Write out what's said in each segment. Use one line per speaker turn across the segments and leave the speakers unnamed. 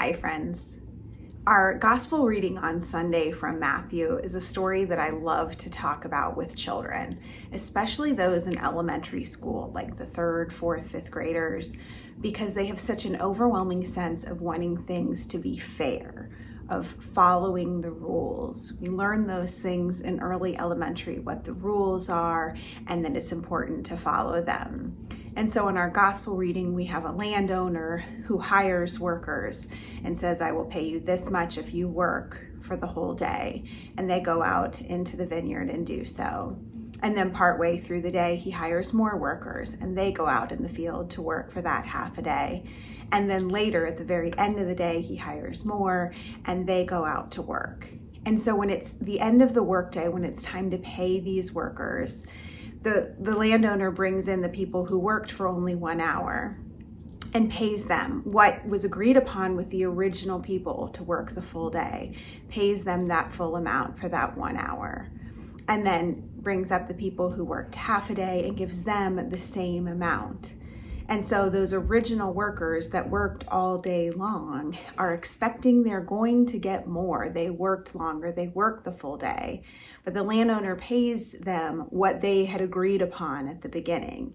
Hi friends. Our gospel reading on Sunday from Matthew is a story that I love to talk about with children, especially those in elementary school, like the 3rd, 4th, 5th graders, because they have such an overwhelming sense of wanting things to be fair, of following the rules. We learn those things in early elementary, what the rules are, and that it's important to follow them. And so in our gospel reading, we have a landowner who hires workers and says, I will pay you this much if you work for the whole day. And they go out into the vineyard and do so. And then partway through the day, he hires more workers and they go out in the field to work for that half a day. And then later at the very end of the day, he hires more and they go out to work. And so when it's the end of the workday, when it's time to pay these workers, the landowner brings in the people who worked for only 1 hour and pays them what was agreed upon with the original people to work the full day, pays them that full amount for that 1 hour, and then brings up the people who worked half a day and gives them the same amount. And so those original workers that worked all day long are expecting they're going to get more. They worked longer, they worked the full day, but the landowner pays them what they had agreed upon at the beginning.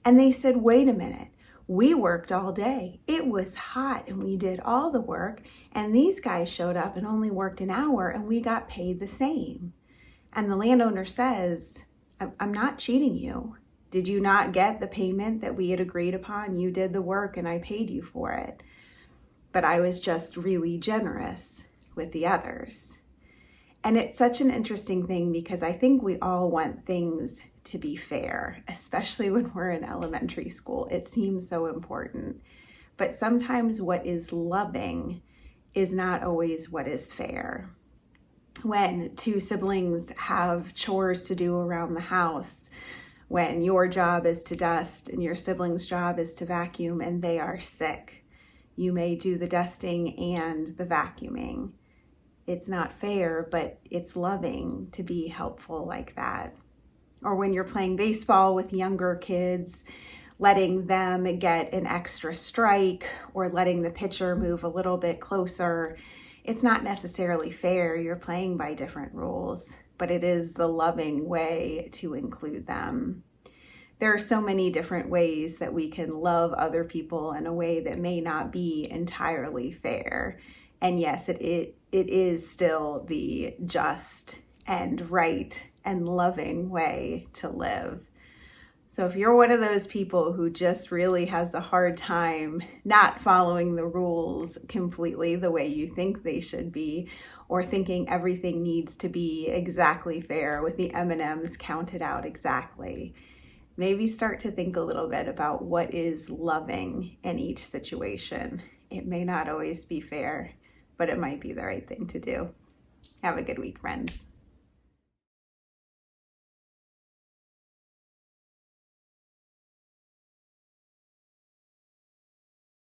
And they said, wait a minute, we worked all day. It was hot and we did all the work, and these guys showed up and only worked an hour and we got paid the same. And the landowner says, I'm not cheating you. Did you not get the payment that we had agreed upon? You did the work and I paid you for it. But I was just really generous with the others. And it's such an interesting thing because I think we all want things to be fair, especially when we're in elementary school. It seems so important. But sometimes what is loving is not always what is fair. When two siblings have chores to do around the house, when your job is to dust and your sibling's job is to vacuum and they are sick, you may do the dusting and the vacuuming. It's not fair, but it's loving to be helpful like that. Or when you're playing baseball with younger kids, letting them get an extra strike or letting the pitcher move a little bit closer. It's not necessarily fair. You're playing by different rules, but it is the loving way to include them. There are so many different ways that we can love other people in a way that may not be entirely fair. And yes, it is still the just and right and loving way to live. So if you're one of those people who just really has a hard time not following the rules completely the way you think they should be, or thinking everything needs to be exactly fair with the M&Ms counted out exactly, maybe start to think a little bit about what is loving in each situation. It may not always be fair, but it might be the right thing to do. Have a good week, friends.